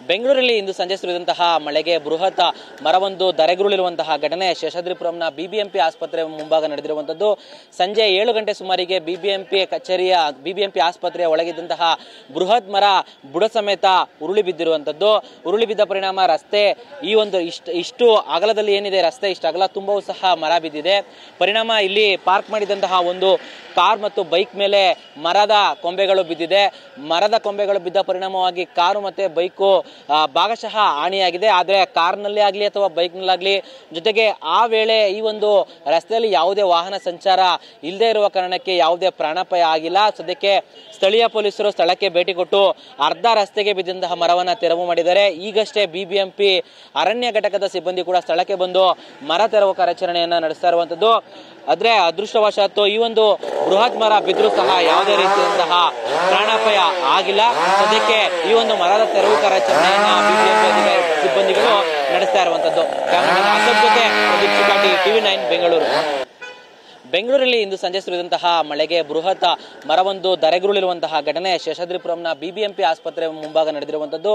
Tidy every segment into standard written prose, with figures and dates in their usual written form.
ಬೆಂಗಳೂರಲ್ಲಿ ಇಂದು ಸಂಜೆ ಸುರಿದಂತಹ ಮಳೆಗೆ ಬೃಹತ್ ಮರವೊಂದು ಧರೆಗುರುಳಿರುವಂತಹ ಘಟನೆ ಶೇಷಾದ್ರಿಪುರಂನ ಬಿಬಿಎಂಪಿ ಆಸ್ಪತ್ರೆ ಮುಂಭಾಗ ನಡೆದಿರುವಂತದ್ದು. ಸಂಜೆ 7 ಗಂಟೆ ಸುಮಾರಿಗೆ ಬಿಬಿಎಂಪಿ ಆಸ್ಪತ್ರೆಯ ಒಳಗಿದ್ದಂತಹ ಬೃಹತ್ ಮರ ಬುಡ ಸಮೇತ ಉರುಳಿ ಬಿದ್ದಿರುವಂತದ್ದು. ಉರುಳಿ ಬಿದ್ದ ಪರಿಣಾಮ ರಸ್ತೆ ಈ ಒಂದು ಇಷ್ಟು ಅಗಲದಲ್ಲಿ ಏನಿದೆ ರಸ್ತೆ ಇಷ್ಟು ಅಗಲ ತುಂಬವೂ ಸಹ ಮರ ಬಿದ್ದಿದೆ. ಪರಿಣಾಮ ಇಲ್ಲಿ ಪಾರ್ಕ್ ಮಾಡಿದಂತಹ ಒಂದು ಕಾರ್ ಮತ್ತು ಬೈಕ್ ಮೇಲೆ ಮರದ ಕೊಂಬೆಗಳು ಬಿದ್ದಿದೆ. ಮರದ ಕೊಂಬೆಗಳು ಬಿದ್ದ ಪರಿಣಾಮವಾಗಿ ಕಾರು ಮತ್ತೆ ಬೈಕು ಭಾಗಶಃ ಹಾನಿಯಾಗಿದೆ. ಆದರೆ ಕಾರ್ನಲ್ಲಿ ಆಗಲಿ ಅಥವಾ ಬೈಕ್ನಲ್ಲಾಗಲಿ, ಜೊತೆಗೆ ಆ ವೇಳೆ ಈ ಒಂದು ರಸ್ತೆಯಲ್ಲಿ ಯಾವುದೇ ವಾಹನ ಸಂಚಾರ ಇಲ್ಲದೆ ಇರುವ ಕಾರಣಕ್ಕೆ ಯಾವುದೇ ಪ್ರಾಣಾಪಾಯ ಆಗಿಲ್ಲ. ಸದ್ಯಕ್ಕೆ ಸ್ಥಳೀಯ ಪೊಲೀಸರು ಸ್ಥಳಕ್ಕೆ ಭೇಟಿ ಕೊಟ್ಟು ಅರ್ಧ ರಸ್ತೆಗೆ ಬಿದ್ದಂತಹ ಮರವನ್ನ ತೆರವು ಮಾಡಿದ್ದಾರೆ. ಈಗಷ್ಟೇ ಬಿಬಿಎಂಪಿ ಅರಣ್ಯ ಘಟಕದ ಸಿಬ್ಬಂದಿ ಕೂಡ ಸ್ಥಳಕ್ಕೆ ಬಂದು ಮರ ತೆರವು ಕಾರ್ಯಾಚರಣೆಯನ್ನ ನಡೆಸ್ತಾ ಇರುವಂತದ್ದು. ಆದ್ರೆ ಅದೃಷ್ಟವಶಾತ್ತು ಈ ಒಂದು ಬೃಹತ್ ಮರ ಬಿದ್ದರೂ ಸಹ ಯಾವುದೇ ರೀತಿಯಾದಂತಹ ಪ್ರಾಣಾಪಾಯ ಆಗಿಲ್ಲ. ಸದ್ಯಕ್ಕೆ ಈ ಒಂದು ಮರದ ತೆರವು ಕಾರ್ಯಾಚರಣೆಯನ್ನ ಬಿಬಿಎಂಪಿ ಸಿಬ್ಬಂದಿಗಳು ನಡೆಸ್ತಾ ಇರುವಂತದ್ದು. ಕ್ಯಾಮರಾಮನ್ ಅಶೋಕ್ ಜೊತೆ TV9 ಬೆಂಗಳೂರು. ಬೆಂಗಳೂರಲ್ಲಿ ಇಂದು ಸಂಜೆ ಸುರಿದಂತಹ ಮಳೆಗೆ ಬೃಹತ್ ಮರವೊಂದು ಧರೆಗುರುಳಿರುವಂತಹ ಘಟನೆ ಶೇಷಾದ್ರಿಪುರಂನ ಬಿಬಿಎಂಪಿ ಆಸ್ಪತ್ರೆ ಮುಂಭಾಗ ನಡೆದಿರುವಂತದ್ದು.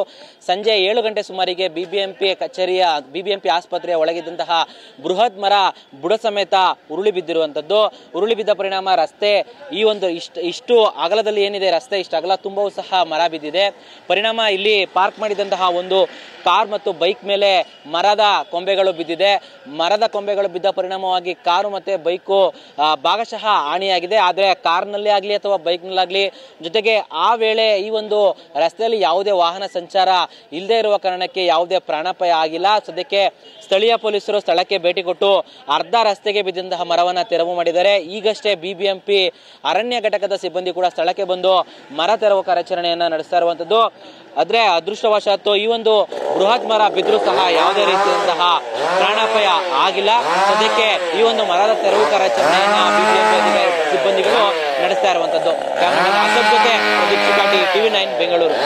ಸಂಜೆ 7 ಗಂಟೆ ಸುಮಾರಿಗೆ ಬಿಬಿಎಂಪಿ ಆಸ್ಪತ್ರೆಯ ಒಳಗಿದ್ದಂತಹ ಬೃಹತ್ ಮರ ಬುಡ ಸಮೇತ ಉರುಳಿ ಬಿದ್ದಿರುವಂತದ್ದು. ಉರುಳಿ ಬಿದ್ದ ಪರಿಣಾಮ ರಸ್ತೆ ಈ ಒಂದು ಇಷ್ಟು ಅಗಲದಲ್ಲಿ ಏನಿದೆ ರಸ್ತೆ ಇಷ್ಟು ಅಗಲ ತುಂಬವೂ ಸಹ ಮರ ಬಿದ್ದಿದೆ. ಪರಿಣಾಮ ಇಲ್ಲಿ ಪಾರ್ಕ್ ಮಾಡಿದಂತಹ ಒಂದು ಕಾರ್ ಮತ್ತು ಬೈಕ್ ಮೇಲೆ ಮರದ ಕೊಂಬೆಗಳು ಬಿದ್ದಿದೆ. ಮರದ ಕೊಂಬೆಗಳು ಬಿದ್ದ ಪರಿಣಾಮವಾಗಿ ಕಾರು ಮತ್ತೆ ಬೈಕು ಭಾಗಶಃ ಹಾನಿಯಾಗಿದೆ. ಆದರೆ ಕಾರ್ನಲ್ಲಿ ಆಗಲಿ ಅಥವಾ ಬೈಕ್ನಲ್ಲಾಗಲಿ, ಜೊತೆಗೆ ಆ ವೇಳೆ ಈ ಒಂದು ರಸ್ತೆಯಲ್ಲಿ ಯಾವುದೇ ವಾಹನ ಸಂಚಾರ ಇಲ್ಲದೆ ಇರುವ ಕಾರಣಕ್ಕೆ ಯಾವುದೇ ಪ್ರಾಣಾಪಾಯ ಆಗಿಲ್ಲ. ಸದ್ಯಕ್ಕೆ ಸ್ಥಳೀಯ ಪೊಲೀಸರು ಸ್ಥಳಕ್ಕೆ ಭೇಟಿ ಕೊಟ್ಟು ಅರ್ಧ ರಸ್ತೆಗೆ ಬಿದ್ದಂತಹ ಮರವನ್ನ ತೆರವು ಮಾಡಿದ್ದಾರೆ. ಈಗಷ್ಟೇ ಬಿಬಿಎಂಪಿ ಅರಣ್ಯ ಘಟಕದ ಸಿಬ್ಬಂದಿ ಕೂಡ ಸ್ಥಳಕ್ಕೆ ಬಂದು ಮರ ತೆರವು ಕಾರ್ಯಾಚರಣೆಯನ್ನ ನಡೆಸ್ತಾ ಇರುವಂತದ್ದು. ಆದ್ರೆ ಅದೃಷ್ಟವಶಾತ್ತು ಈ ಒಂದು ಬೃಹತ್ ಮರ ಬಿದ್ದರೂ ಸಹ ಯಾವುದೇ ರೀತಿಯಾದಂತಹ ಪ್ರಾಣಾಪಾಯ ಆಗಿಲ್ಲ. ಸದ್ಯಕ್ಕೆ ಈ ಒಂದು ಮರದ ತೆರವು ಕಾರ್ಯಾಚರಣೆಯನ್ನ ಬಿಬಿಎಂಪಿ ಸಿಬ್ಬಂದಿಗಳು ನಡೆಸ್ತಾ ಇರುವಂತದ್ದು. ಕ್ಯಾಮರಾಮನ್ ಅಶೋಕ್ ಜೊತೆ TV9 ಬೆಂಗಳೂರು.